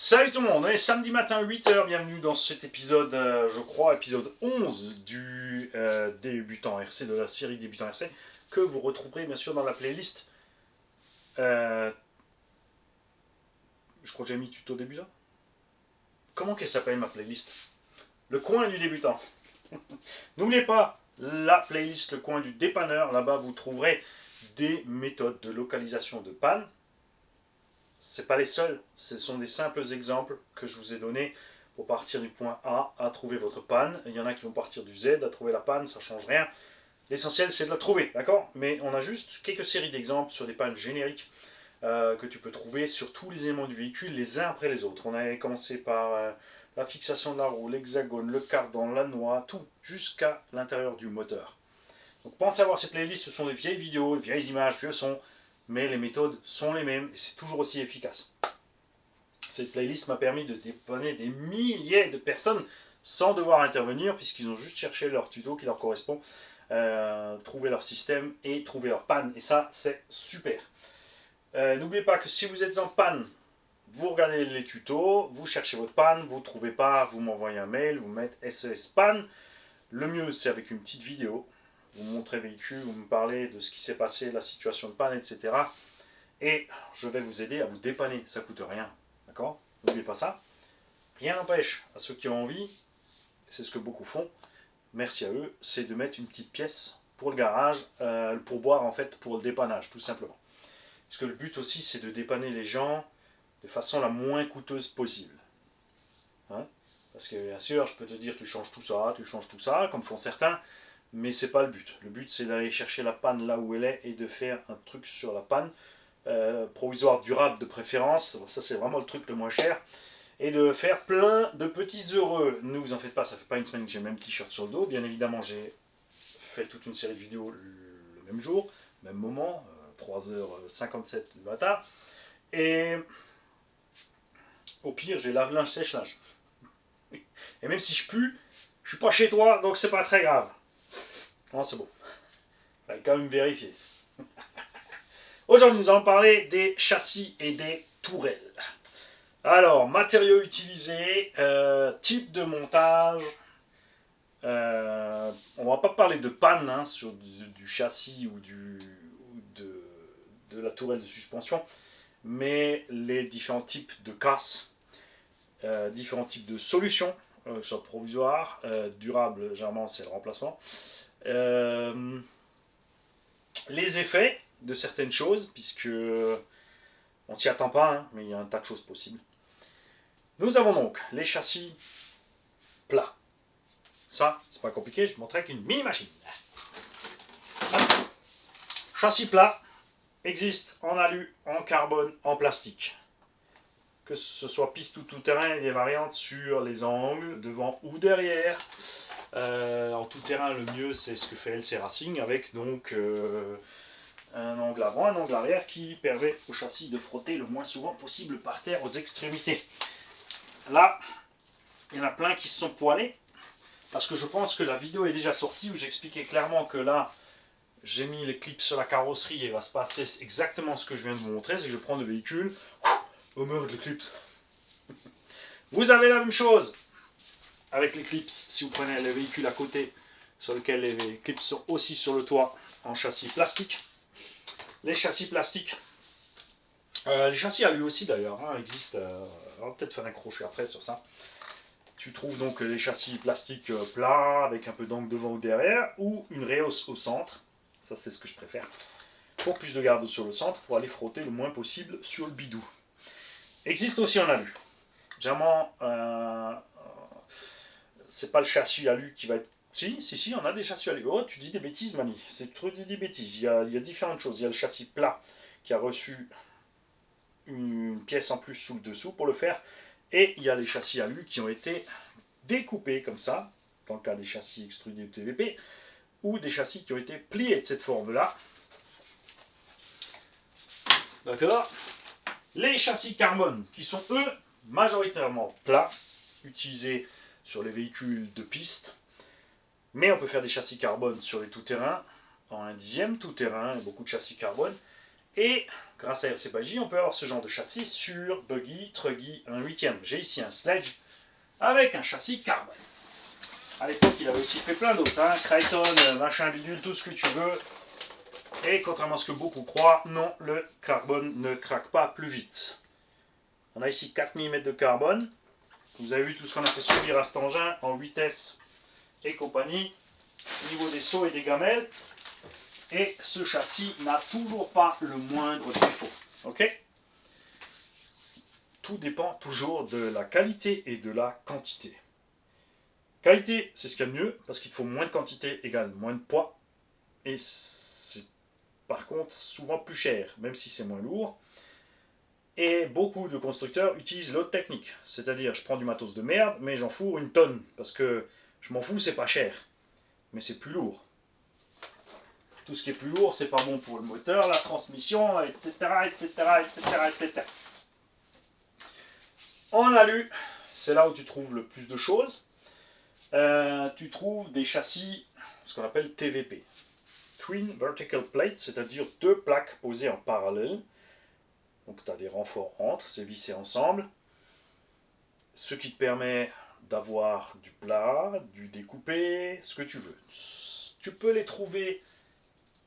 Salut tout le monde, on est samedi matin 8h, bienvenue dans cet épisode, je crois, épisode 11 du débutant RC, de la série débutant RC, que vous retrouverez bien sûr dans la playlist. Je crois que j'ai mis tuto débutant. Comment qu'elle s'appelle ma playlist? Le coin du débutant. N'oubliez pas la playlist Le coin du dépanneur, là-bas vous trouverez des méthodes de localisation de panne. C'est pas les seuls, ce sont des simples exemples que je vous ai donnés pour partir du point A à trouver votre panne. Il y en a qui vont partir du Z à trouver la panne, ça change rien. L'essentiel c'est de la trouver, d'accord? Mais on a juste quelques séries d'exemples sur des pannes génériques que tu peux trouver sur tous les éléments du véhicule les uns après les autres. On avait commencé par la fixation de la roue, l'hexagone, le cardan, la noix, tout, jusqu'à l'intérieur du moteur. Donc pensez à voir ces playlists, ce sont des vieilles vidéos, des vieilles images, vieux sons, mais les méthodes sont les mêmes et c'est toujours aussi efficace. Cette playlist m'a permis de dépanner des milliers de personnes sans devoir intervenir puisqu'ils ont juste cherché leur tuto qui leur correspond, trouver leur système et trouver leur panne. Et ça, c'est super. N'oubliez pas que si vous êtes en panne, vous regardez les tutos, vous cherchez votre panne, vous ne trouvez pas, vous m'envoyez un mail, vous mettez SES panne. Le mieux, c'est avec une petite vidéo. Vous me montrez le véhicule, vous me parlez de ce qui s'est passé, la situation de panne, etc. Et je vais vous aider à vous dépanner. Ça ne coûte rien. D'accord? N'oubliez pas ça. Rien n'empêche à ceux qui ont envie, c'est ce que beaucoup font, merci à eux, c'est de mettre une petite pièce pour le garage, pour boire en fait, pour le dépannage, tout simplement. Parce que le but aussi, c'est de dépanner les gens de façon la moins coûteuse possible. Hein? Parce que bien sûr, je peux te dire, tu changes tout ça, comme font certains, mais c'est pas le but. Le but, c'est d'aller chercher la panne là où elle est et de faire un truc sur la panne, provisoire, durable de préférence. Ça, c'est vraiment le truc le moins cher. Et de faire plein de petits heureux. Ne vous en faites pas, ça fait pas une semaine que j'ai le même t-shirt sur le dos. Bien évidemment, j'ai fait toute une série de vidéos le même jour, même moment, 3h57 du matin. Et au pire, j'ai lave-linge sèche-linge. Et même si je pue, je suis pas chez toi, donc c'est pas très grave. Non, c'est bon. Il faut quand même vérifier. Aujourd'hui, nous allons parler des châssis et des tourelles. Alors, matériaux utilisés, type de montage. On va pas parler de panne hein, sur du châssis ou de la tourelle de suspension, mais les différents types de casses, différents types de solutions, que ce soit provisoire, durable, généralement c'est le remplacement. Les effets de certaines choses, puisque on s'y attend pas, hein, mais il y a un tas de choses possibles. Nous avons donc les châssis plats. Ça, c'est pas compliqué, je vous montrerai avec une mini-machine. Châssis plat existe en alu, en carbone, en plastique. Que ce soit piste ou tout-terrain, il y a des variantes sur les angles, devant ou derrière. En tout-terrain, le mieux, c'est ce que fait LC Racing, avec donc un angle avant, un angle arrière, qui permet au châssis de frotter le moins souvent possible par terre aux extrémités. Là, il y en a plein qui se sont poilés, parce que je pense que la vidéo est déjà sortie où j'expliquais clairement que là, j'ai mis les clips sur la carrosserie et il va se passer exactement ce que je viens de vous montrer, c'est que je prends le véhicule, oh merde, les clips. Vous avez la même chose avec les clips, si vous prenez le véhicule à côté, sur lequel les clips sont aussi sur le toit, en châssis plastique. Les châssis plastiques, les châssis à lui aussi d'ailleurs, hein, existent, on va peut-être faire un crochet après sur ça. Tu trouves donc les châssis plastiques plats, avec un peu d'angle devant ou derrière, ou une rehausse au centre, ça c'est ce que je préfère, pour plus de garde sur le centre, pour aller frotter le moins possible sur le bidou. Existe aussi en alu. Généralement, c'est pas le châssis alu qui va être... Si, on a des châssis alu. Oh, tu dis des bêtises, Mani. C'est trop des bêtises. Il y a différentes choses. Il y a le châssis plat qui a reçu une pièce en plus sous le dessous pour le faire. Et il y a les châssis alu qui ont été découpés comme ça, dans le cas des châssis extrudés ou TVP, ou des châssis qui ont été pliés de cette forme-là. D'accord? Les châssis carbone, qui sont eux majoritairement plats, utilisés sur les véhicules de piste, mais on peut faire des châssis carbone sur les tout-terrains, en 1/10 tout-terrain, beaucoup de châssis carbone, Et grâce à RC-Buggy, on peut avoir ce genre de châssis sur buggy, truggy, 1/8. J'ai ici un sledge avec un châssis carbone. À l'époque, il avait aussi fait plein d'autres, hein, Crichton, machin bidule, tout ce que tu veux. Et contrairement à ce que beaucoup croient, non, le carbone ne craque pas plus vite. On a ici 4 mm de carbone. Vous avez vu tout ce qu'on a fait subir à cet engin en vitesse et compagnie, au niveau des sauts et des gamelles. Et ce châssis n'a toujours pas le moindre défaut. Ok ? Tout dépend toujours de la qualité et de la quantité. Qualité, c'est ce qu'il y a de mieux, parce qu'il faut moins de quantité égale moins de poids. Et c'est par contre souvent plus cher, même si c'est moins lourd. Et beaucoup de constructeurs utilisent l'autre technique. C'est-à-dire, je prends du matos de merde, mais j'en fourre une tonne. Parce que je m'en fous, c'est pas cher. Mais c'est plus lourd. Tout ce qui est plus lourd, c'est pas bon pour le moteur, la transmission, etc., etc., etc., etc. En alu, c'est là où tu trouves le plus de choses. Tu trouves des châssis, ce qu'on appelle TVP. Twin Vertical Plate, c'est-à-dire deux plaques posées en parallèle. Donc tu as des renforts entre, c'est vissé ensemble. Ce qui te permet d'avoir du plat, du découpé, ce que tu veux. Tu peux les trouver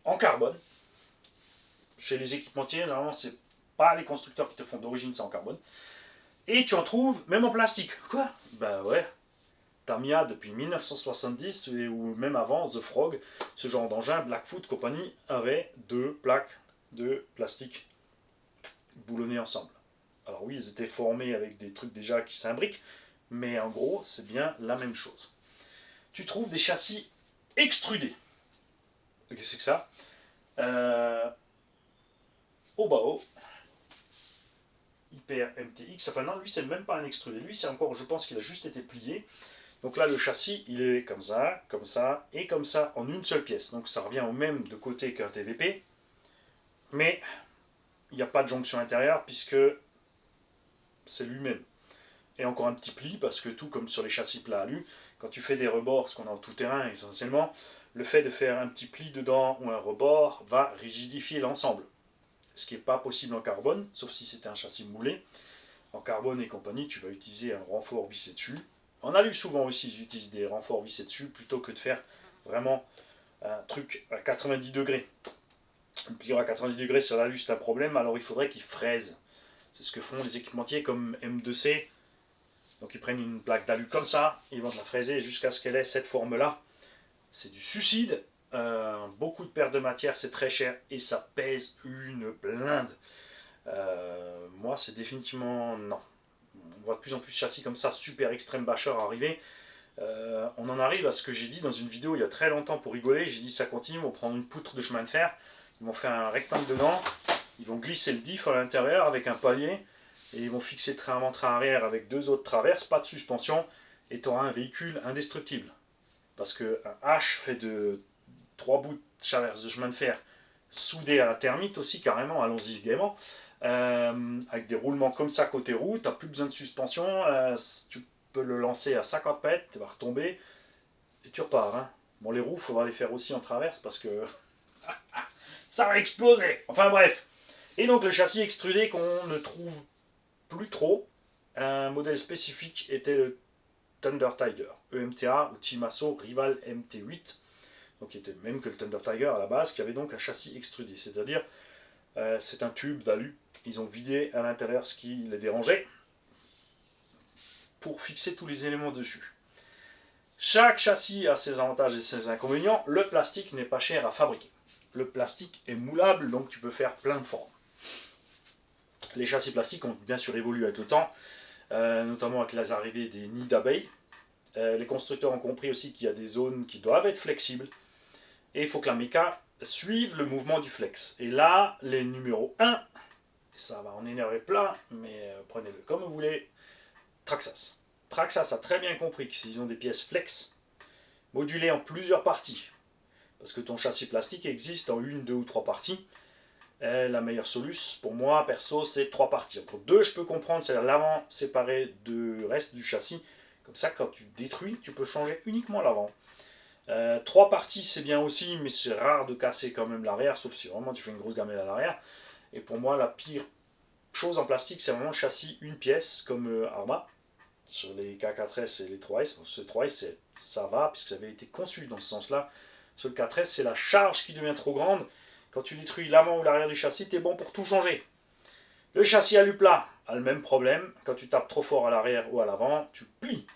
en carbone. Chez les équipementiers, normalement, c'est pas les constructeurs qui te font d'origine, c'est en carbone. Et tu en trouves même en plastique. Quoi ? Ben ouais. Tamiya depuis 1970 ou même avant, The Frog, ce genre d'engin, Blackfoot compagnie, avait deux plaques de plastique boulonnées ensemble. Alors oui, ils étaient formés avec des trucs déjà qui s'imbriquent, mais en gros, c'est bien la même chose. Tu trouves des châssis extrudés. Qu'est-ce que c'est que ça ? Obao, Hyper MTX, enfin non, lui c'est même pas un extrudé, lui c'est encore, je pense qu'il a juste été plié. Donc là le châssis il est comme ça et comme ça en une seule pièce. Donc ça revient au même de côté qu'un TVP, mais il n'y a pas de jonction intérieure puisque c'est lui-même. Et encore un petit pli parce que tout comme sur les châssis plats alu, quand tu fais des rebords, ce qu'on a en tout terrain essentiellement, le fait de faire un petit pli dedans ou un rebord va rigidifier l'ensemble. Ce qui n'est pas possible en carbone, sauf si c'était un châssis moulé. En carbone et compagnie, tu vas utiliser un renfort vissé dessus. En alu, souvent aussi, ils utilisent des renforts vissés dessus plutôt que de faire vraiment un truc à 90 degrés. Un pliant à 90 degrés sur l'alu, c'est un problème, alors il faudrait qu'ils fraisent. C'est ce que font les équipementiers comme M2C. Donc ils prennent une plaque d'alu comme ça, ils vont la fraiser jusqu'à ce qu'elle ait cette forme-là. C'est du suicide. Beaucoup de pertes de matière, c'est très cher et ça pèse une blinde. Moi, c'est définitivement non. On voit de plus en plus de châssis comme ça, super extrême basher arriver. On en arrive à ce que j'ai dit dans une vidéo il y a très longtemps pour rigoler. J'ai dit ça continue, ils vont prendre une poutre de chemin de fer, ils vont faire un rectangle dedans, ils vont glisser le diff à l'intérieur avec un palier et ils vont fixer train avant, train arrière avec deux autres traverses, pas de suspension et tu auras un véhicule indestructible. Parce qu'un H fait de 3 bouts de traverse de chemin de fer soudés à la thermite aussi, carrément, allons-y gaiement, avec des roulements comme ça côté roue, tu n'as plus besoin de suspension, tu peux le lancer à 50 mètres, tu vas retomber et tu repars. Hein. Bon, les roues, il faudra les faire aussi en traverse parce que ça va exploser. Enfin bref. Et donc le châssis extrudé qu'on ne trouve plus trop, un modèle spécifique était le Thunder Tiger, EMTA ou Chimaso Rival MT8, donc qui était même que le Thunder Tiger à la base, qui avait donc un châssis extrudé, c'est-à-dire c'est un tube d'alu, ils ont vidé à l'intérieur ce qui les dérangeait pour fixer tous les éléments dessus. Chaque châssis a ses avantages et ses inconvénients, le plastique n'est pas cher à fabriquer. Le plastique est moulable, donc tu peux faire plein de formes. Les châssis plastiques ont bien sûr évolué avec le temps, notamment avec les arrivées des nids d'abeilles. Les constructeurs ont compris aussi qu'il y a des zones qui doivent être flexibles et il faut que la méca suive le mouvement du flex. Et là, les numéros 1, ça va en énerver plein, mais prenez-le comme vous voulez, Traxxas. Traxxas a très bien compris que s'ils ont des pièces flex, modulées en plusieurs parties, parce que ton châssis plastique existe en une, deux ou trois parties, la meilleure solution pour moi, perso, c'est 3 parties. Entre 2, je peux comprendre, c'est l'avant séparé du reste du châssis. Comme ça, quand tu détruis, tu peux changer uniquement l'avant. 3 parties, c'est bien aussi, mais c'est rare de casser quand même l'arrière, sauf si vraiment tu fais une grosse gamelle à l'arrière. Et pour moi, la pire chose en plastique, c'est vraiment le châssis une pièce, comme Arma. Sur les K4S et les 3S, ce 3S, ça va, puisque ça avait été conçu dans ce sens-là. Sur le 4S, c'est la charge qui devient trop grande. Quand tu détruis l'avant ou l'arrière du châssis, t'es bon pour tout changer. Le châssis alu plat a le même problème. Quand tu tapes trop fort à l'arrière ou à l'avant, tu plies.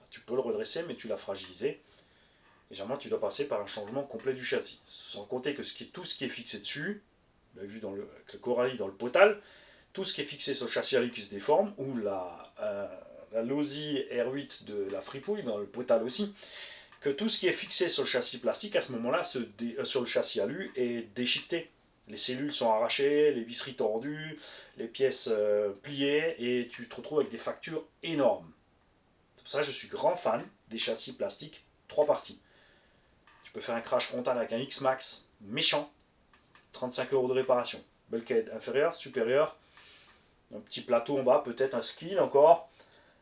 Tu peux le redresser, mais tu l'as fragilisé. Et généralement, tu dois passer par un changement complet du châssis. Sans compter que tout ce qui est fixé dessus, on l'a vu avec le Coralie dans le potal, tout ce qui est fixé sur le châssis alu qui se déforme, ou la Losi R8 de la fripouille dans le potal aussi, que tout ce qui est fixé sur le châssis plastique, à ce moment-là, sur le châssis alu, est déchiqueté. Les cellules sont arrachées, les visseries tordues, les pièces pliées, et tu te retrouves avec des factures énormes. C'est pour ça que je suis grand fan des châssis plastiques 3 parties. Tu peux faire un crash frontal avec un X-Max méchant, 35 € de réparation. Bulkhead inférieur, supérieur, un petit plateau en bas, peut-être un skill encore.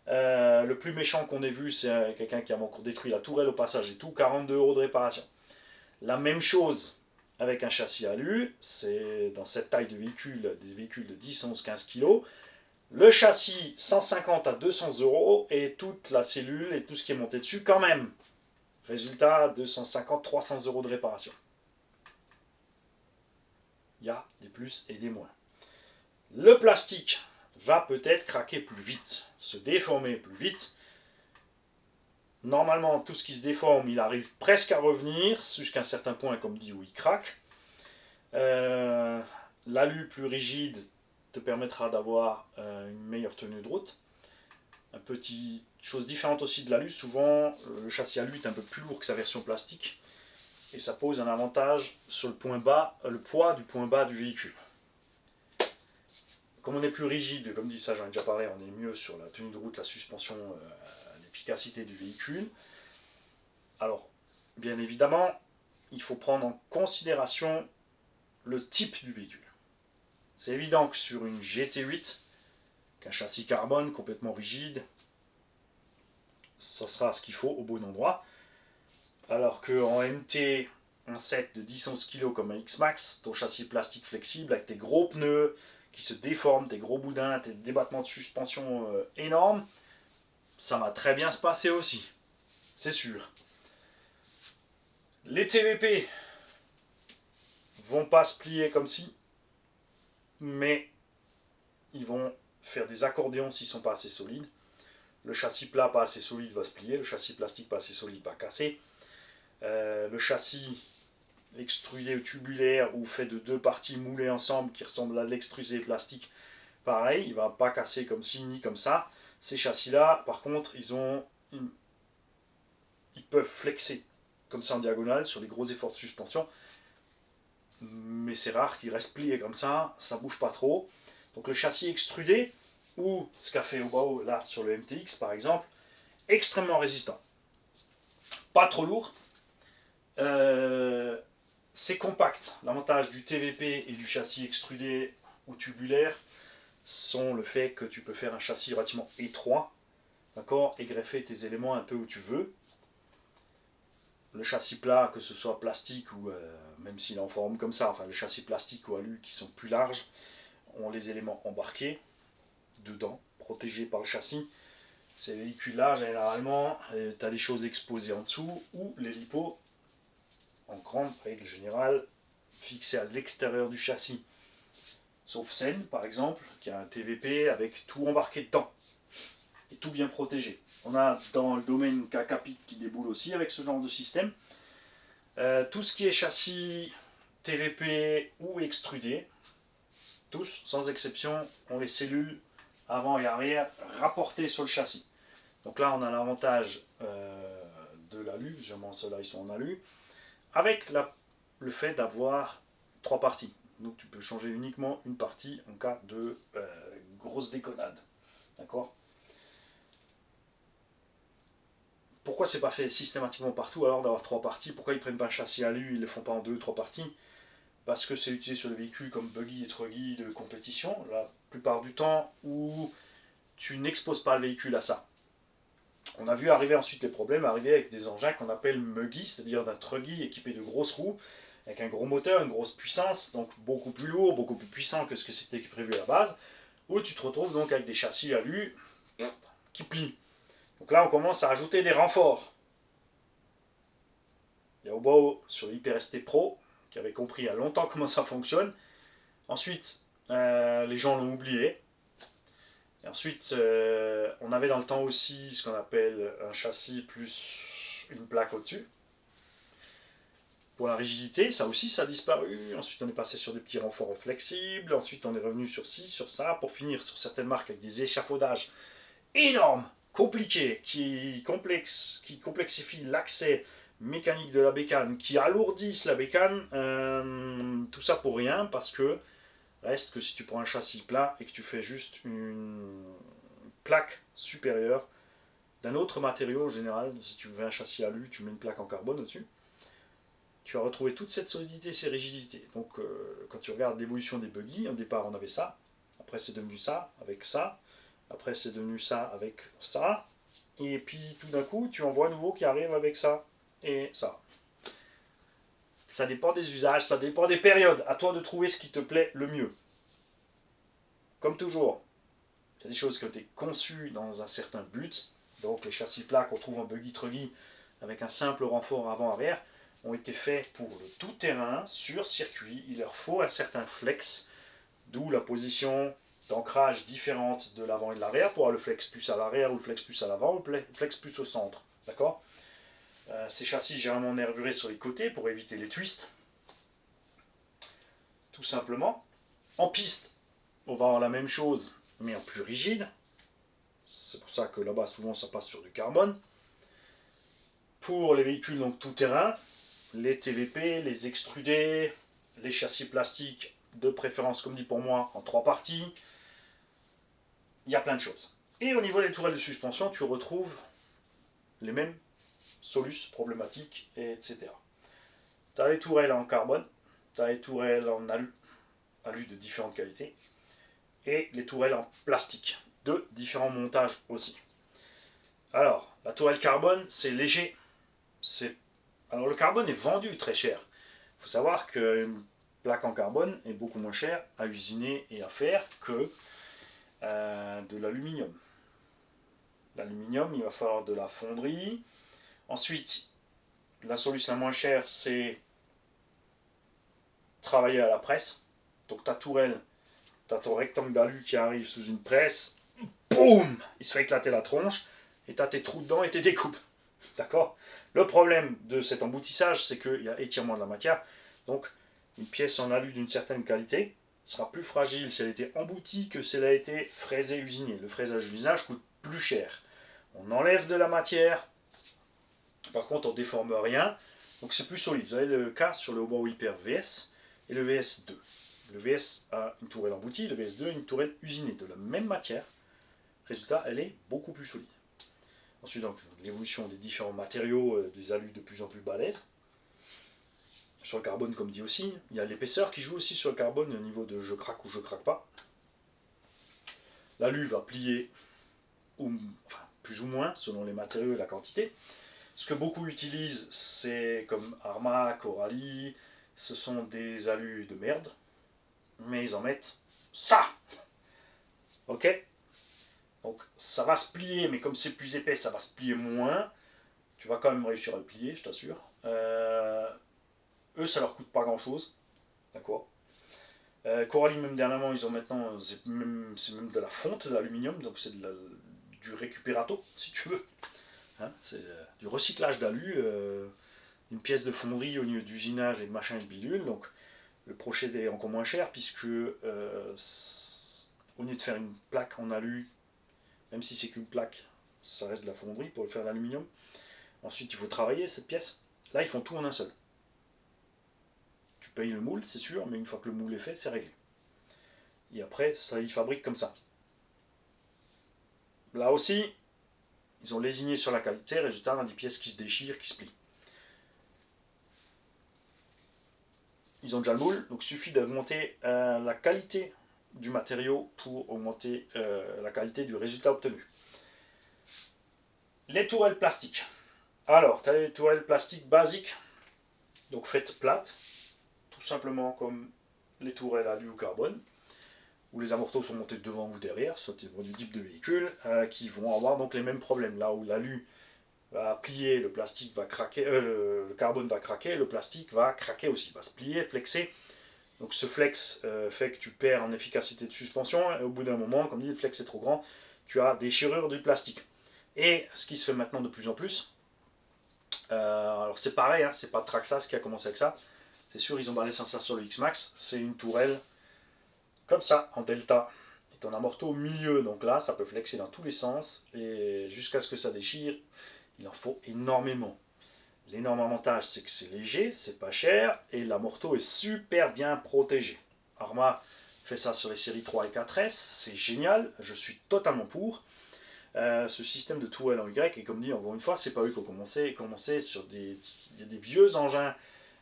Le plus méchant qu'on ait vu, c'est quelqu'un qui a encore détruit la tourelle au passage et tout, 42 € de réparation. La même chose avec un châssis alu, c'est dans cette taille de véhicule, des véhicules de 10, 11, 15 kg. Le châssis 150 à 200 € et toute la cellule et tout ce qui est monté dessus quand même. Résultat, 250, 300 € de réparation. Il y a des plus et des moins. Le plastique va peut-être craquer plus vite, se déformer plus vite. Normalement, tout ce qui se déforme, il arrive presque à revenir, jusqu'à un certain point, comme dit, où il craque. L'alu plus rigide te permettra d'avoir une meilleure tenue de route. Une petite chose différente aussi de l'alu, souvent le châssis alu est un peu plus lourd que sa version plastique, et ça pose un avantage sur le point bas, le poids du point bas du véhicule. Comme on est plus rigide, comme dit ça, j'en ai déjà parlé, on est mieux sur la tenue de route, la suspension, l'efficacité du véhicule. Alors, bien évidemment, il faut prendre en considération le type du véhicule. C'est évident que sur une GT8, qu'un châssis carbone complètement rigide, ça sera ce qu'il faut au bon endroit. Alors qu'en MT, un set de 10-11 kg comme un X-Max, ton châssis plastique flexible avec tes gros pneus qui se déforment, tes gros boudins, tes débattements de suspension énormes, ça va très bien se passer aussi, c'est sûr. Les TVP vont pas se plier comme ci, mais ils vont faire des accordéons s'ils sont pas assez solides. Le châssis plat pas assez solide va se plier, le châssis plastique pas assez solide va casser. Le châssis extrudé ou tubulaire ou fait de 2 parties moulées ensemble qui ressemblent à l'extrusé plastique, pareil, il ne va pas casser comme ci ni comme ça. Ces châssis-là, par contre, ils peuvent flexer comme ça en diagonale sur les gros efforts de suspension, mais c'est rare qu'ils restent pliés comme ça ne bouge pas trop. Donc le châssis extrudé, ou ce qu'a fait Obao là sur le MTX par exemple, extrêmement résistant. Pas trop lourd. C'est compact. L'avantage du TVP et du châssis extrudé ou tubulaire sont le fait que tu peux faire un châssis relativement étroit, d'accord, et greffer tes éléments un peu où tu veux. Le châssis plat, que ce soit plastique ou même s'il est en forme comme ça, enfin le châssis plastique ou alu qui sont plus larges, ont les éléments embarqués dedans, protégés par le châssis. Ces véhicules-là, généralement, tu as des choses exposées en dessous ou les lipots, en grande règle générale, fixés à l'extérieur du châssis. Sauf Sen, par exemple, qui a un TVP avec tout embarqué dedans et tout bien protégé. On a dans le domaine K-Capit qui déboule aussi avec ce genre de système. Tout ce qui est châssis TVP ou extrudé, tous, sans exception, ont les cellules avant et arrière rapportées sur le châssis. Donc là, on a l'avantage de l'alu, généralement ceux-là ils sont en alu, avec le fait d'avoir 3 parties. Donc tu peux changer uniquement une partie en cas de grosse déconnade. D'accord ? Pourquoi c'est pas fait systématiquement partout alors d'avoir 3 parties ? Pourquoi ils prennent pas un châssis alu, ils le font pas en 2-3 parties ? Parce que c'est utilisé sur les véhicules comme buggy et truggy de compétition, la plupart du temps où tu n'exposes pas le véhicule à ça. On a vu arriver ensuite les problèmes, arriver avec des engins qu'on appelle muggy, c'est-à-dire d'un truggy équipé de grosses roues, avec un gros moteur, une grosse puissance, donc beaucoup plus lourd, beaucoup plus puissant que ce que c'était prévu à la base, ou tu te retrouves donc avec des châssis alu qui plient. Donc là, on commence à ajouter des renforts. Il y a Obao sur l'HyperST Pro qui avait compris il y a longtemps comment ça fonctionne. Ensuite, les gens l'ont oublié. Et ensuite, on avait dans le temps aussi ce qu'on appelle un châssis plus une plaque au-dessus. Pour la rigidité, ça aussi, ça a disparu. Ensuite, on est passé sur des petits renforts flexibles. Ensuite, on est revenu sur ci, sur ça, pour finir sur certaines marques avec des échafaudages énormes, compliqués, qui complexifient l'accès mécanique de la bécane, qui alourdissent la bécane. Tout ça pour rien, parce que reste que si tu prends un châssis plat et que tu fais juste une plaque supérieure d'un autre matériau en général, si tu veux un châssis alu, tu mets une plaque en carbone au-dessus, tu vas retrouver toute cette solidité, ces rigidités. Donc quand tu regardes l'évolution des buggy, au départ on avait ça, après c'est devenu ça, avec ça, après c'est devenu ça avec ça, et puis tout d'un coup tu en vois un nouveau qui arrive avec ça et ça. Ça dépend des usages, ça dépend des périodes, à toi de trouver ce qui te plaît le mieux. Comme toujours, il y a des choses qui ont été conçues dans un certain but, donc les châssis plats qu'on trouve en buggy truggy avec un simple renfort avant-arrière, ont été faits pour le tout-terrain, sur circuit. Il leur faut un certain flex, d'où la position d'ancrage différente de l'avant et de l'arrière, pour avoir le flex plus à l'arrière, ou le flex plus à l'avant, ou le flex plus au centre. D'accord. Ces châssis généralement nervurés sur les côtés pour éviter les twists. Tout simplement. En piste, on va avoir la même chose, mais en plus rigide. C'est pour ça que là-bas, souvent, ça passe sur du carbone. Pour les véhicules donc tout-terrain, les TVP, les extrudés, les châssis plastiques, de préférence, comme dit pour moi, en 3 parties. Il y a plein de choses. Et au niveau des tourelles de suspension, tu retrouves les mêmes solus problématiques, etc. Tu as les tourelles en carbone, tu as les tourelles en alu de différentes qualités, et les tourelles en plastique, de différents montages aussi. Alors, la tourelle carbone, c'est léger. Alors, le carbone est vendu très cher. Il faut savoir qu'une plaque en carbone est beaucoup moins chère à usiner et à faire que de l'aluminium. L'aluminium, il va falloir de la fonderie. Ensuite, la solution la moins chère, c'est travailler à la presse. Donc ta tourelle, tu as ton rectangle d'alu qui arrive sous une presse, boum, il se fait éclater la tronche, et tu as tes trous dedans et tes découpes. D'accord. Le problème de cet emboutissage, c'est qu'il y a étirement de la matière. Donc, une pièce en alu d'une certaine qualité sera plus fragile si elle a été emboutie que si elle a été fraisée, usinée. Le fraisage usinage coûte plus cher. On enlève de la matière, par contre on ne déforme rien, donc c'est plus solide. Vous avez le cas sur le Obao Hyper VS et le VS2. Le VS a une tourelle emboutie, le VS2 a une tourelle usinée de la même matière. Résultat, elle est beaucoup plus solide. Ensuite, donc, l'évolution des différents matériaux, des alus de plus en plus balèzes. Sur le carbone, comme dit aussi, il y a l'épaisseur qui joue aussi sur le carbone au niveau de je craque ou je craque pas. L'alu va plier, enfin, plus ou moins, selon les matériaux et la quantité. Ce que beaucoup utilisent, c'est comme Arma, Coralie, ce sont des alus de merde, mais ils en mettent ça. Ok. Donc ça va se plier, mais comme c'est plus épais, ça va se plier moins. Tu vas quand même réussir à le plier, je t'assure. Eux, ça leur coûte pas grand chose. D'accord. Coralie, même dernièrement, ils ont maintenant, c'est même de la fonte d'aluminium, donc c'est du récupérato, si tu veux. Hein, c'est du recyclage d'alu, une pièce de fonderie au lieu d'usinage et de machin et de bidule. Donc le procédé est encore moins cher, puisque au lieu de faire une plaque en alu, même si c'est qu'une plaque, ça reste de la fonderie pour faire l'aluminium. Ensuite, il faut travailler cette pièce. Là, ils font tout en un seul. Tu payes le moule, c'est sûr, mais une fois que le moule est fait, c'est réglé. Et après, ça, ils fabriquent comme ça. Là aussi, ils ont lésiné sur la qualité, résultat, on a des pièces qui se déchirent, qui se plient. Ils ont déjà le moule, donc il suffit d'augmenter la qualité du matériau pour augmenter la qualité du résultat obtenu. Les tourelles plastiques. Alors, tu as les tourelles plastiques basiques, donc faites plates, tout simplement comme les tourelles alu ou carbone, où les amortisseurs sont montés devant ou derrière, soit du type de véhicule, qui vont avoir donc les mêmes problèmes. Là où l'alu va plier, le plastique va craquer, le carbone va craquer, le plastique va craquer aussi, va se plier, flexer. Donc ce flex fait que tu perds en efficacité de suspension, et au bout d'un moment, comme dit, le flex est trop grand, tu as déchirure du plastique. Et ce qui se fait maintenant de plus en plus, alors c'est pareil, hein, c'est pas Traxxas qui a commencé avec ça, c'est sûr, ils ont balancé ça sur le X-Max, c'est une tourelle comme ça, en delta. Et ton amorto au milieu, donc là, ça peut flexer dans tous les sens, et jusqu'à ce que ça déchire, il en faut énormément. L'énorme avantage, c'est que c'est léger, c'est pas cher, et l'amorto est super bien protégé. Arma fait ça sur les séries 3 et 4S, c'est génial, je suis totalement pour. Ce système de tourelle en Y, et comme dit encore une fois, c'est pas eux qui ont commencé sur des vieux engins,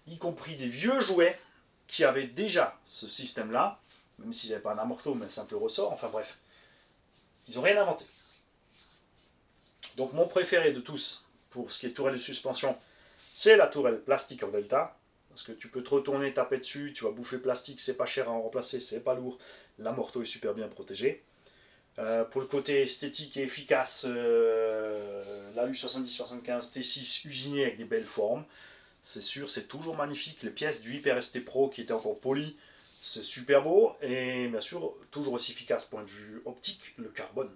y compris des vieux jouets, qui avaient déjà ce système-là, même s'ils n'avaient pas un amorto, mais un simple ressort, enfin bref. Ils n'ont rien inventé. Donc mon préféré de tous, pour ce qui est tourelle de suspension, c'est la tourelle plastique en delta, parce que tu peux te retourner, taper dessus, tu vas bouffer plastique, c'est pas cher à en remplacer, c'est pas lourd, l'amorto est super bien protégé. Pour le côté esthétique et efficace, l'Alu 70-75 T6 usiné avec des belles formes, c'est sûr, c'est toujours magnifique. Les pièces du Hyper ST Pro qui étaient encore polies, c'est super beau, et bien sûr, toujours aussi efficace point de vue optique, le carbone.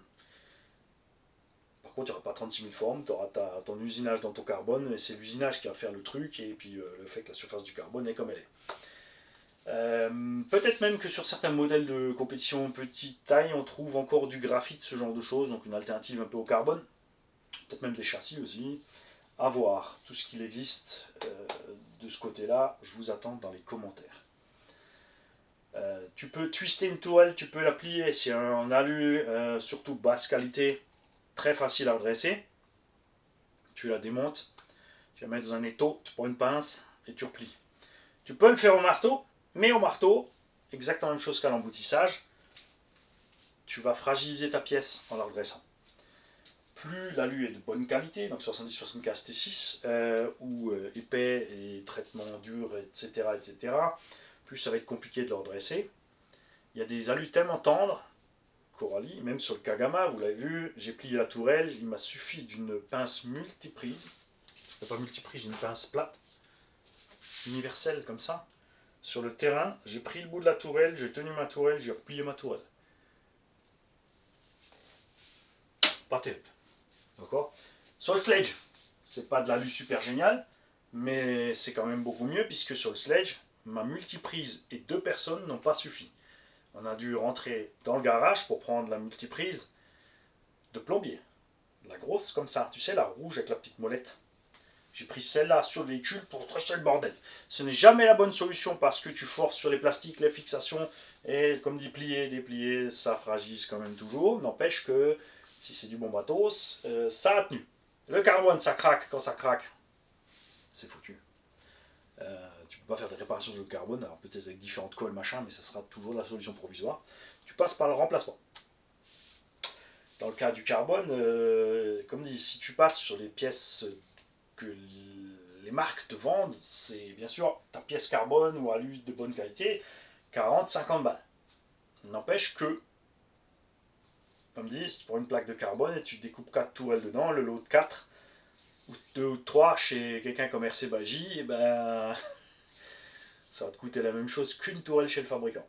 Par contre, il n'y aura pas 36 000 formes, tu auras ton usinage dans ton carbone, et c'est l'usinage qui va faire le truc, et puis le fait que la surface du carbone est comme elle est. Peut-être même que sur certains modèles de compétition petite taille, on trouve encore du graphite, ce genre de choses, donc une alternative un peu au carbone. Peut-être même des châssis aussi. À voir tout ce qu'il existe de ce côté-là, je vous attends dans les commentaires. Tu peux twister une tourelle, tu peux la plier, c'est un alu, surtout basse qualité, très facile à redresser. Tu la démontes, tu la mets dans un étau, tu prends une pince et tu replies. Tu peux le faire au marteau, mais au marteau, exactement la même chose qu'à l'emboutissage, tu vas fragiliser ta pièce en la redressant. Plus l'alu est de bonne qualité, donc 70-75 T6, ou épais et traitement dur, etc., plus ça va être compliqué de le redresser. Il y a des alus tellement tendres, Coralie, même sur le Kagama, vous l'avez vu, j'ai plié la tourelle, il m'a suffi d'une pince multiprise, pas multiprise, une pince plate, universelle comme ça. Sur le terrain, j'ai pris le bout de la tourelle, j'ai tenu ma tourelle, j'ai replié ma tourelle. Pas terrible. D'accord. Sur le sledge, c'est pas de l'alu super génial, mais c'est quand même beaucoup mieux puisque sur le sledge, ma multiprise et 2 personnes n'ont pas suffi. On a dû rentrer dans le garage pour prendre la multiprise de plombier. La grosse comme ça, tu sais, la rouge avec la petite molette. J'ai pris celle-là sur le véhicule pour traiter le bordel. Ce n'est jamais la bonne solution parce que tu forces sur les plastiques, les fixations, et comme dit plier, déplier, ça fragilise quand même toujours. N'empêche que si c'est du bon matos, ça a tenu. Le carbone, ça craque. Quand ça craque, c'est foutu. Tu peux pas faire des réparations sur le carbone, alors peut-être avec différentes colles, machin, mais ça sera toujours la solution provisoire. Tu passes par le remplacement. Dans le cas du carbone, comme dit, si tu passes sur les pièces que les marques te vendent, c'est bien sûr ta pièce carbone ou alu de bonne qualité, 40-50 balles. N'empêche que, comme dit, si tu prends une plaque de carbone et tu découpes 4 tourelles dedans, le lot de 4, ou 2 ou 3 chez quelqu'un comme RC Bagy, et ben ça va te coûter la même chose qu'une tourelle chez le fabricant.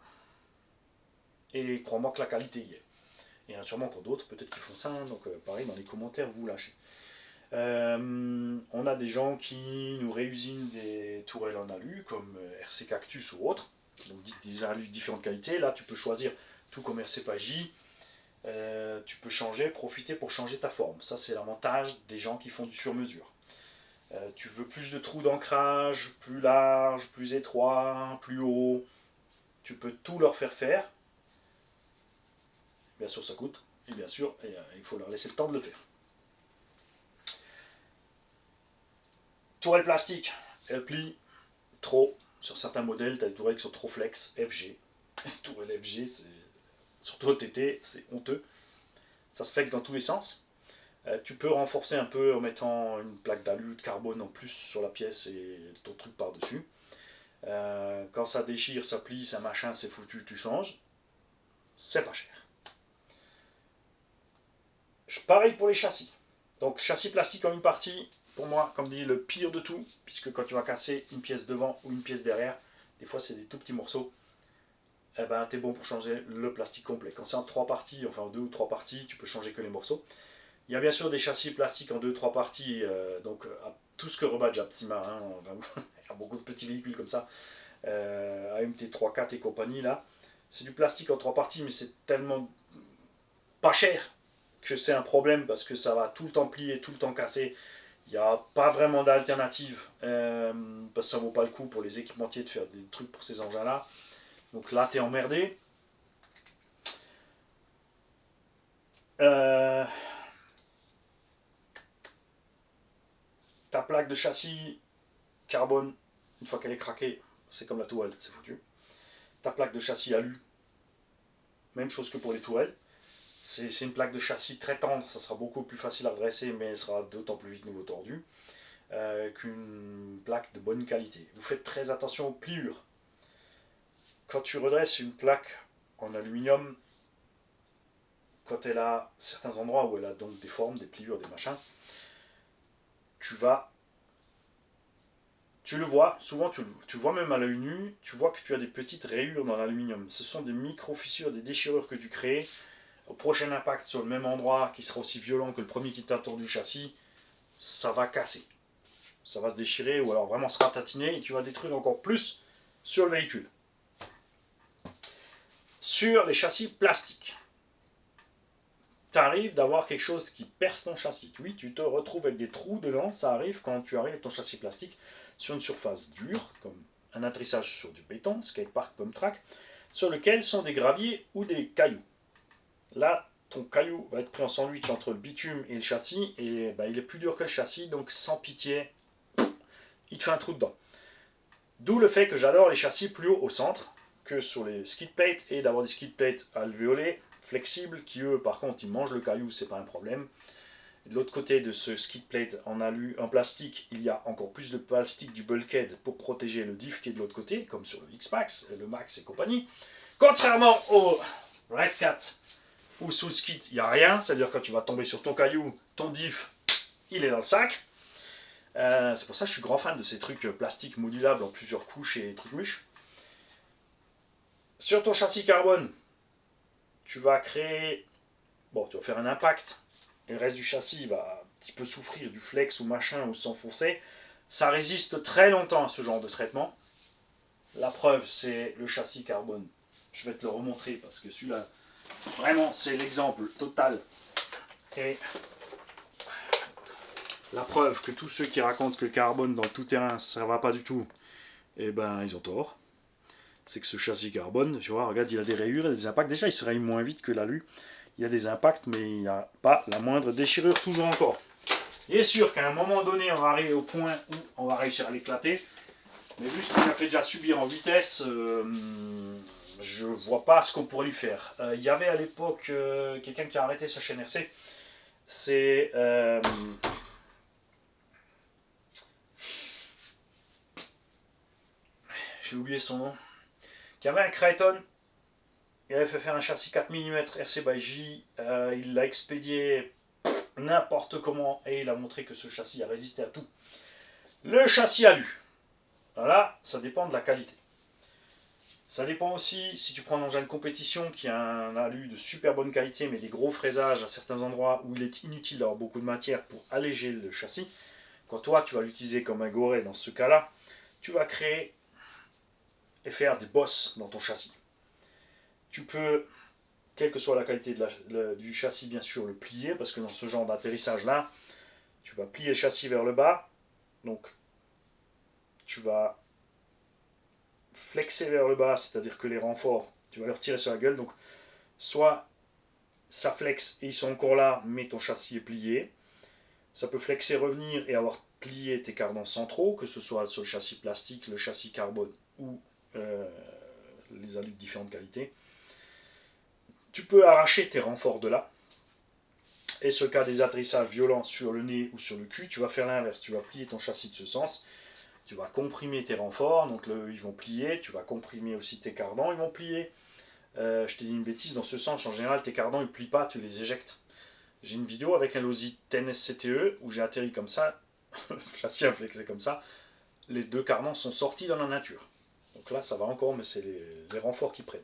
Et crois-moi que la qualité y est. Il y en a sûrement encore d'autres, peut-être qui font ça, hein, donc pareil, dans les commentaires, vous lâchez. On a des gens qui nous réusinent des tourelles en alu, comme RC Cactus ou autres, donc des alus de différentes qualités. Là, tu peux choisir, tout comme RC Paggi, tu peux profiter pour changer ta forme. Ça, c'est l'avantage des gens qui font du sur-mesure. Tu veux plus de trous d'ancrage, plus large, plus étroit, plus haut, tu peux tout leur faire faire. Bien sûr, ça coûte, et bien sûr, il faut leur laisser le temps de le faire. Tourelle plastique, elle plie trop. Sur certains modèles, tu as des tourelles qui sont trop flex, FG. Tourelle FG, surtout au TT, c'est honteux. Ça se flex dans tous les sens. Tu peux renforcer un peu en mettant une plaque d'alu de carbone en plus sur la pièce et ton truc par-dessus. Quand ça déchire, ça plie, ça machin, c'est foutu, tu changes. C'est pas cher. Pareil pour les châssis. Donc châssis plastique en une partie, pour moi, comme dit, le pire de tout, puisque quand tu vas casser une pièce devant ou une pièce derrière, des fois c'est des tout petits morceaux, eh ben t'es bon pour changer le plastique complet. Quand c'est en 3 parties, enfin en 2 ou 3 parties, tu peux changer que les morceaux. Il y a bien sûr des châssis plastiques en 2-3 parties, donc tout ce que rebat Japsima, hein, il y a beaucoup de petits véhicules comme ça, AMT 3-4 et compagnie là, c'est du plastique en 3 parties, mais c'est tellement pas cher que c'est un problème parce que ça va tout le temps plier, tout le temps casser. Il n'y a pas vraiment d'alternative parce que ça vaut pas le coup pour les équipementiers de faire des trucs pour ces engins là. Donc là, tu es emmerdé. Ta plaque de châssis carbone, une fois qu'elle est craquée, c'est comme la tourelle, c'est foutu. Ta plaque de châssis alu, même chose que pour les tourelles. C'est une plaque de châssis très tendre, ça sera beaucoup plus facile à redresser, mais elle sera d'autant plus vite nouveau tordue qu'une plaque de bonne qualité. Vous faites très attention aux pliures. Quand tu redresses une plaque en aluminium, quand elle a certains endroits où elle a donc des formes, des pliures, des machins, tu le vois, souvent tu vois même à l'œil nu, tu vois que tu as des petites rayures dans l'aluminium. Ce sont des micro-fissures, des déchirures que tu crées. Au prochain impact sur le même endroit, qui sera aussi violent que le premier qui t'a tordu le châssis, ça va casser. Ça va se déchirer ou alors vraiment se ratatiner et tu vas détruire encore plus sur le véhicule. Sur les châssis plastiques, t'arrives d'avoir quelque chose qui perce ton châssis. Oui, tu te retrouves avec des trous dedans, ça arrive quand tu arrives avec ton châssis plastique sur une surface dure, comme un atterrissage sur du béton, skatepark, pump track, sur lequel sont des graviers ou des cailloux. Là, ton caillou va être pris en sandwich entre le bitume et le châssis, et il est plus dur que le châssis, donc sans pitié, il te fait un trou dedans. D'où le fait que j'adore les châssis plus haut au centre que sur les skid plates, et d'avoir des skid plates alvéolés, flexibles, qui eux, par contre, ils mangent le caillou, c'est pas un problème. De l'autre côté de ce skid plate en plastique, il y a encore plus de plastique du bulkhead pour protéger le diff qui est de l'autre côté, comme sur le X-Max, le Max et compagnie. Contrairement au Red Cat, où sous le skid, il n'y a rien, c'est-à-dire quand tu vas tomber sur ton caillou, ton diff, il est dans le sac. C'est pour ça que je suis grand fan de ces trucs plastiques modulables en plusieurs couches et trucs mûches. Sur ton châssis carbone, tu vas créer... Bon, tu vas faire un impact, et le reste du châssis va un petit peu souffrir du flex ou machin ou s'enfoncer. Ça résiste très longtemps à ce genre de traitement. La preuve, c'est le châssis carbone. Je vais te le remontrer parce que celui-là, vraiment, c'est l'exemple total. Et la preuve que tous ceux qui racontent que le carbone dans le tout-terrain, ça va pas du tout, eh ben, ils ont tort. C'est que ce châssis carbone, tu vois, regarde, il a des rayures et des impacts. Déjà, il se raye moins vite que l'alu. Il y a des impacts, mais il n'y a pas la moindre déchirure, toujours encore. Il est sûr qu'à un moment donné, on va arriver au point où on va réussir à l'éclater. Mais vu ce qu'il a fait déjà subir en vitesse, je vois pas ce qu'on pourrait lui faire. Il y avait à l'époque quelqu'un qui a arrêté sa chaîne RC. C'est... j'ai oublié son nom. Qui avait un Creighton. Il avait fait faire un châssis 4 mm RC by J. Il l'a expédié n'importe comment et il a montré que ce châssis a résisté à tout. Le châssis alu. Là, ça dépend de la qualité. Ça dépend aussi si tu prends un engin de compétition qui a un alu de super bonne qualité mais des gros fraisages à certains endroits où il est inutile d'avoir beaucoup de matière pour alléger le châssis. Quand toi tu vas l'utiliser comme un goret dans ce cas-là, tu vas créer et faire des bosses dans ton châssis. Tu peux, quelle que soit la qualité du châssis bien sûr, le plier parce que dans ce genre d'atterrissage là, tu vas plier le châssis vers le bas, donc tu vas flexer vers le bas, c'est-à-dire que les renforts, tu vas les retirer sur la gueule, donc soit ça flexe et ils sont encore là, mais ton châssis est plié, ça peut flexer, revenir et avoir plié tes cardans centraux, que ce soit sur le châssis plastique, le châssis carbone ou les alus de différentes qualités. Tu peux arracher tes renforts de là, et ce cas des atterrissages violents sur le nez ou sur le cul, tu vas faire l'inverse, tu vas plier ton châssis de ce sens, Tu vas comprimer tes renforts, donc ils vont plier. Tu vas comprimer aussi tes cardans, ils vont plier. Je t'ai dit une bêtise, dans ce sens, en général, tes cardans, ils ne plient pas, tu les éjectes. J'ai une vidéo avec un Losi 10SCTE où j'ai atterri comme ça, le châssis a flexé comme ça, les deux cardans sont sortis dans la nature. Donc là, ça va encore, mais c'est les renforts qui prennent.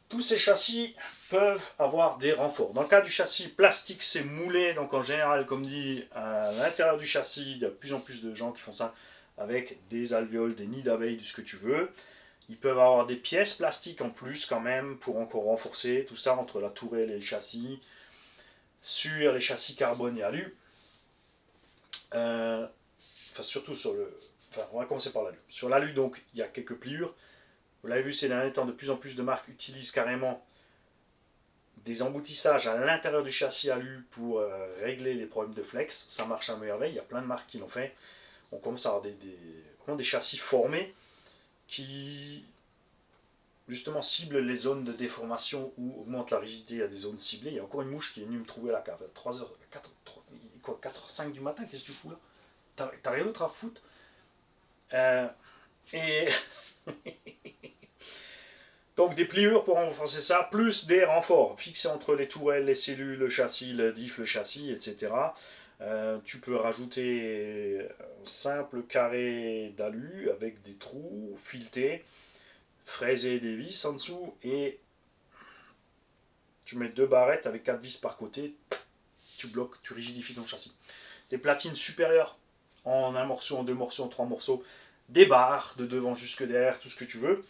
Tous ces châssis peuvent avoir des renforts. Dans le cas du châssis plastique, c'est moulé, donc en général, comme dit, à l'intérieur du châssis, il y a de plus en plus de gens qui font ça avec des alvéoles, des nids d'abeilles, de ce que tu veux. Ils peuvent avoir des pièces plastiques en plus quand même pour encore renforcer tout ça entre la tourelle et le châssis. Sur les châssis carbone et alu. Surtout sur le... Enfin, on va commencer par l'alu. Sur l'alu, donc, il y a quelques pliures. Vous l'avez vu ces derniers temps, de plus en plus de marques utilisent carrément des emboutissages à l'intérieur du châssis alu pour régler les problèmes de flex. Ça marche à merveille, il y a plein de marques qui l'ont fait. On commence à avoir des châssis formés qui justement ciblent les zones de déformation ou augmentent la rigidité à des zones ciblées. Il y a encore une mouche qui est venue me trouver à la cave à 3h, 4h05 du matin, qu'est-ce que tu fous là? T'as rien d'autre à foutre? Et donc des pliures pour renforcer ça, plus des renforts fixés entre les tourelles, les cellules, le châssis, le diff, le châssis, etc. Tu peux rajouter un simple carré d'alu avec des trous filetés, fraiser des vis en dessous et tu mets 2 barrettes avec 4 vis par côté, tu bloques, tu rigidifies ton châssis. Des platines supérieures en un morceau, en 2 morceaux, en 3 morceaux, des barres de devant jusque derrière, tout ce que tu veux.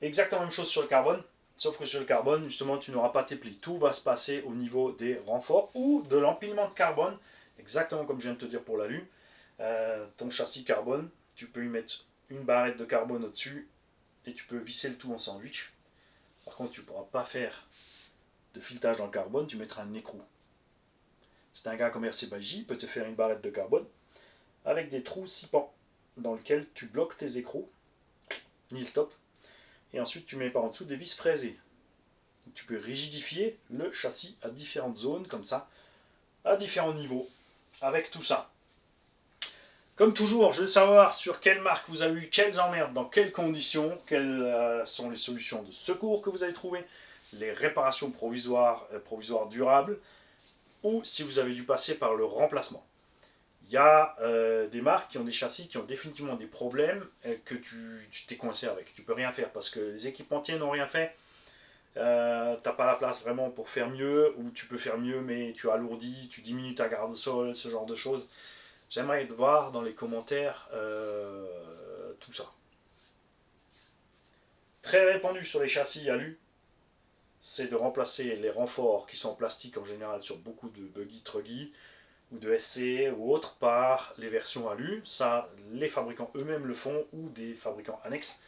Exactement la même chose sur le carbone, sauf que sur le carbone, justement, tu n'auras pas tes plis. Tout va se passer au niveau des renforts ou de l'empilement de carbone, exactement comme je viens de te dire pour l'alu. Ton châssis carbone, tu peux y mettre une barrette de carbone au-dessus et tu peux visser le tout en sandwich. Par contre, tu ne pourras pas faire de filetage dans le carbone, tu mettras un écrou. C'est un gars comme RC Baji, il peut te faire une barrette de carbone avec des trous 6 pans dans lesquels tu bloques tes écrous, ni le top, et ensuite tu mets par en dessous des vis fraisées. Tu peux rigidifier le châssis à différentes zones comme ça, à différents niveaux, avec tout ça. Comme toujours, je veux savoir sur quelle marque vous avez eu quelles emmerdes, dans quelles conditions, quelles sont les solutions de secours que vous avez trouvées, les réparations provisoires durables, ou si vous avez dû passer par le remplacement. Il y a des marques qui ont des châssis qui ont définitivement des problèmes que tu t'es coincé avec. Tu peux rien faire parce que les équipementiers n'ont rien fait. T'as pas la place vraiment pour faire mieux, ou tu peux faire mieux mais tu alourdis, tu diminues ta garde au sol, ce genre de choses. J'aimerais te voir dans les commentaires tout ça. Très répandu sur les châssis alu, c'est de remplacer les renforts qui sont en plastique en général sur beaucoup de buggy, truggy ou de SC ou autres par les versions alu. Ça, les fabricants eux-mêmes le font ou des fabricants annexes.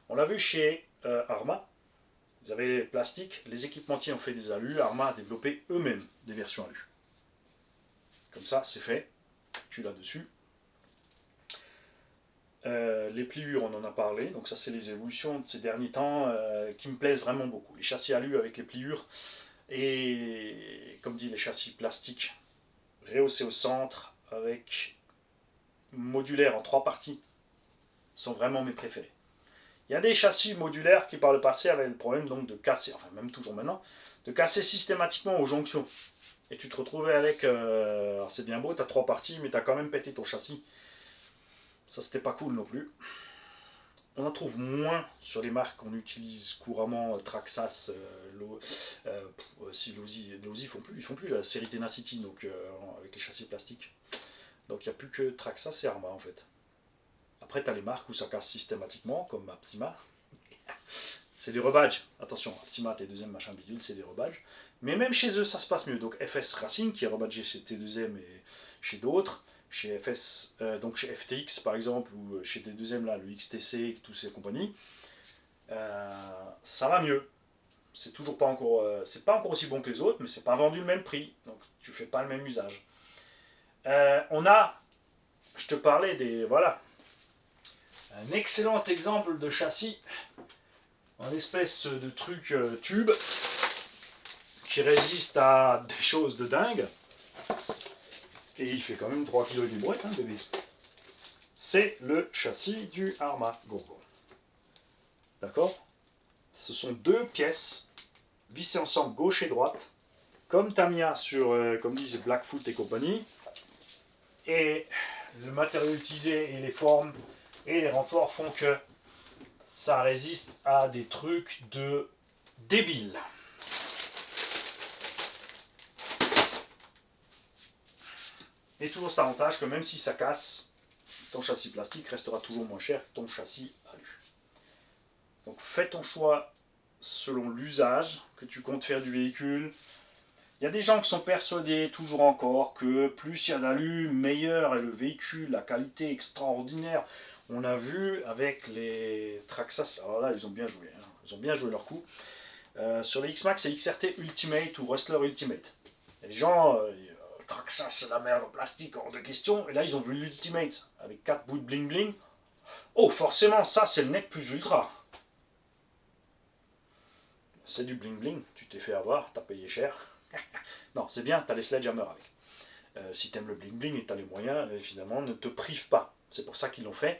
On l'a vu chez Arma. Ils avaient les plastiques, les équipementiers ont fait des alus, Arma a développé eux-mêmes des versions alu. Comme ça, c'est fait. Tu l'as dessus. Les pliures, on en a parlé, donc ça c'est les évolutions de ces derniers temps qui me plaisent vraiment beaucoup. Les châssis alu avec les pliures et comme dit les châssis plastiques rehaussés au centre avec modulaires en 3 parties sont vraiment mes préférés. Il y a des châssis modulaires qui par le passé avaient le problème donc de casser, enfin même toujours maintenant, de casser systématiquement aux jonctions. Et tu te retrouvais avec, alors c'est bien beau, tu as 3 parties mais tu as quand même pété ton châssis. Ça c'était pas cool non plus. On en trouve moins sur les marques qu'on utilise couramment, Traxxas, si Losi ils font plus la série Tenacity donc, avec les châssis plastiques. Donc il n'y a plus que Traxxas et Arma en fait. Après tu as les marques où ça casse systématiquement, comme Aptima. C'est des rebadges. Attention, Aptima, T2M, machin bidule, c'est des rebadges. Mais même chez eux, ça se passe mieux. Donc FS Racing, qui est rebadgé chez T2M et chez d'autres, chez FS, donc chez FTX par exemple, ou chez T2M, là, le XTC et toutes ces compagnies, ça va mieux. C'est toujours pas encore, c'est pas encore aussi bon que les autres, mais c'est pas vendu le même prix. Donc tu fais pas le même usage. On a, je te parlais des, voilà, un excellent exemple de châssis, un espèce de truc tube qui résiste à des choses de dingue. Et il fait quand même 3 kg du brouette, hein, bébé. c'est le châssis du Arrma Gogo. D'accord? Ce sont deux pièces vissées ensemble gauche et droite, comme Tamiya sur, comme disent Blackfoot et compagnie. Et le matériau utilisé et les formes et les renforts font que ça résiste à des trucs de débiles. Et toujours cet avantage que même si ça casse, ton châssis plastique restera toujours moins cher que ton châssis alu. Donc fais ton choix selon l'usage que tu comptes faire du véhicule. Il y a des gens qui sont persuadés toujours encore que plus il y a d'alu, meilleur est le véhicule, la qualité extraordinaire. On a vu avec les Traxxas, alors là ils ont bien joué, hein. Ils ont bien joué leur coup. Sur les X-Max et XRT Ultimate ou Rustler Ultimate. Et les gens, Traxxas c'est la merde en plastique, hors de question. Et là ils ont vu l'Ultimate avec 4 bouts de bling bling. Oh forcément ça c'est le nec plus ultra. C'est du bling bling, tu t'es fait avoir, t'as payé cher. Non, c'est bien, t'as les Sledgehammer avec. Si t'aimes le bling bling et t'as les moyens, évidemment, ne te prive pas. C'est pour ça qu'ils l'ont fait.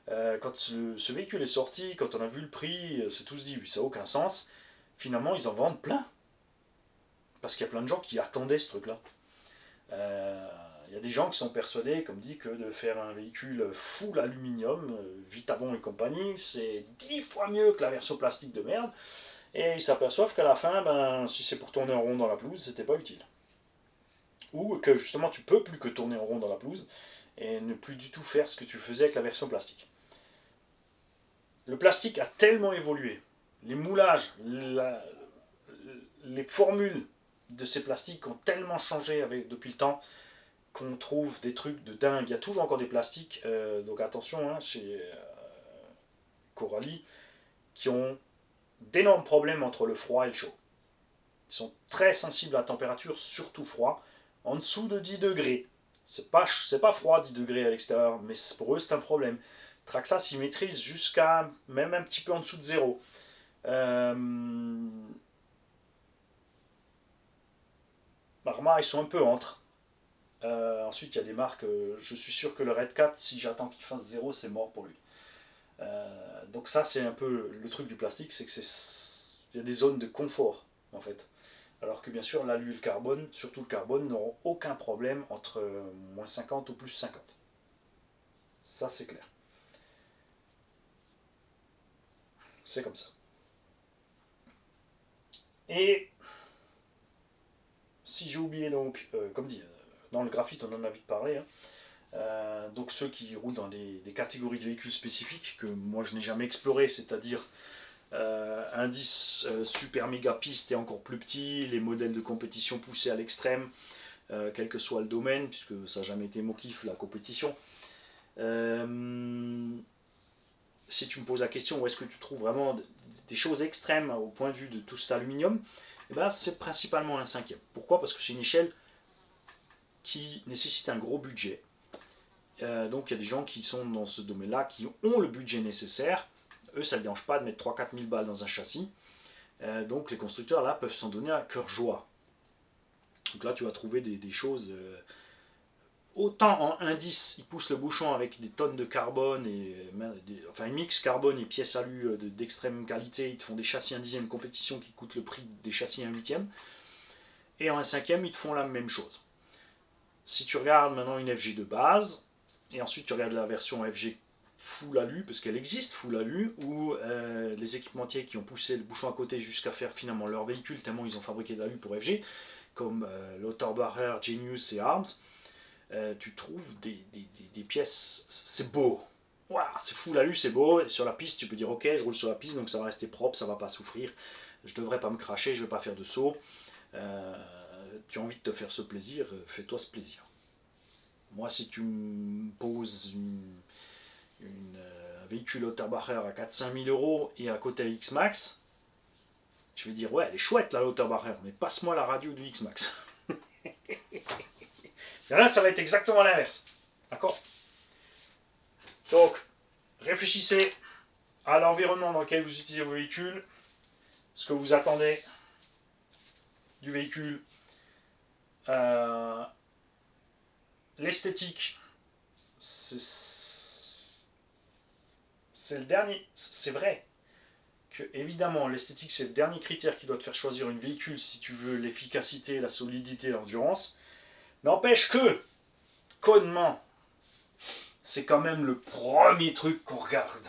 Quand ce véhicule est sorti, quand on a vu le prix, c'est tous dit, oui, ça n'a aucun sens. Finalement, ils en vendent plein. Parce qu'il y a plein de gens qui attendaient ce truc-là. Il y a des gens qui sont persuadés, comme dit, que de faire un véhicule full aluminium, Vitavon et compagnie, c'est 10 fois mieux que la version plastique de merde. Et ils s'aperçoivent qu'à la fin, ben, si c'est pour tourner en rond dans la pelouse, c'était pas utile. Ou que justement tu peux plus que tourner en rond dans la pelouse et ne plus du tout faire ce que tu faisais avec la version plastique. Le plastique a tellement évolué, les moulages, les formules de ces plastiques ont tellement changé depuis le temps qu'on trouve des trucs de dingue. Il y a toujours encore des plastiques, donc attention, hein, chez Coralie, qui ont d'énormes problèmes entre le froid et le chaud. Ils sont très sensibles à la température, surtout froid, en dessous de 10 degrés. C'est pas froid 10 degrés à l'extérieur, mais pour eux c'est un problème. Traxxas ils maîtrisent jusqu'à même un petit peu en dessous de zéro. Arrma ils sont un peu entre. Ensuite il y a des marques, je suis sûr que le Red Cat, si j'attends qu'il fasse zéro, c'est mort pour lui. Donc ça c'est un peu le truc du plastique, c'est que il y a des zones de confort en fait. Alors que bien sûr, l'alu et le carbone, surtout le carbone, n'auront aucun problème entre moins 50 ou plus 50. Ça, c'est clair. C'est comme ça. Et si j'ai oublié donc, comme dit, dans le graphite, on en a vite parlé, hein, donc ceux qui roulent dans des catégories de véhicules spécifiques que moi je n'ai jamais exploré, c'est-à-dire indice super méga piste et encore plus petit, les modèles de compétition poussés à l'extrême, quel que soit le domaine, puisque ça n'a jamais été mon kiff la compétition. Si tu me poses la question où est-ce que tu trouves vraiment des choses extrêmes au point de vue de tout cet aluminium, eh ben, c'est principalement un cinquième. Pourquoi? Parce que c'est une échelle qui nécessite un gros budget. Donc il y a des gens qui sont dans ce domaine-là, qui ont le budget nécessaire. Eux, ça ne dérange pas de mettre 3-4 000 balles dans un châssis. Donc les constructeurs là peuvent s'en donner à cœur joie. Donc là, tu vas trouver des choses... autant en indice, ils poussent le bouchon avec des tonnes de carbone, enfin ils mixent carbone et pièces alu d'extrême qualité, ils te font des châssis 1/10 compétition qui coûtent le prix des châssis 1/8. Et en 1/5, ils te font la même chose. Si tu regardes maintenant une FG de base, et ensuite tu regardes la version FG full alu, parce qu'elle existe full alu, où les équipementiers qui ont poussé le bouchon à côté jusqu'à faire finalement leur véhicule, tellement ils ont fabriqué de l'alu pour FG, comme Lauterbach, Genius et Arms, tu trouves des pièces, c'est beau. Wow, c'est full alu, c'est beau. Et sur la piste, tu peux dire ok, je roule sur la piste, donc ça va rester propre, ça va pas souffrir. Je devrais pas me cracher, je vais pas faire de saut. Tu as envie de te faire ce plaisir, fais-toi ce plaisir. Moi, si tu me poses un véhicule Lauterbacher à 4-5 000 euros et à côté X-Max, je vais dire ouais, elle est chouette la Lauterbacher, mais passe-moi la radio du X-Max. Et là, ça va être exactement l'inverse. D'accord? Donc, réfléchissez à l'environnement dans lequel vous utilisez vos véhicules, ce que vous attendez du véhicule, l'esthétique, c'est le dernier. C'est vrai que, évidemment, l'esthétique, c'est le dernier critère qui doit te faire choisir une véhicule si tu veux l'efficacité, la solidité, l'endurance. N'empêche que, connement, c'est quand même le premier truc qu'on regarde.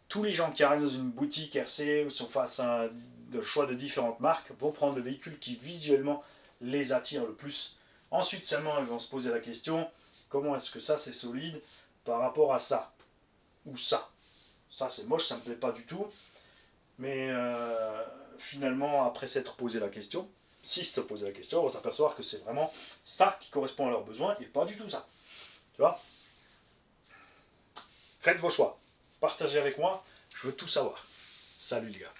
Tous les gens qui arrivent dans une boutique RC ou sont face à un choix de différentes marques vont prendre le véhicule qui visuellement les attire le plus. Ensuite seulement, ils vont se poser la question, comment est-ce que ça c'est solide par rapport à ça ou ça. Ça c'est moche, ça ne me plaît pas du tout. Mais finalement, après s'être posé la question, s'ils se posent la question, on va s'apercevoir que c'est vraiment ça qui correspond à leurs besoins et pas du tout ça. Tu vois? Faites vos choix. Partagez avec moi, je veux tout savoir. Salut les gars.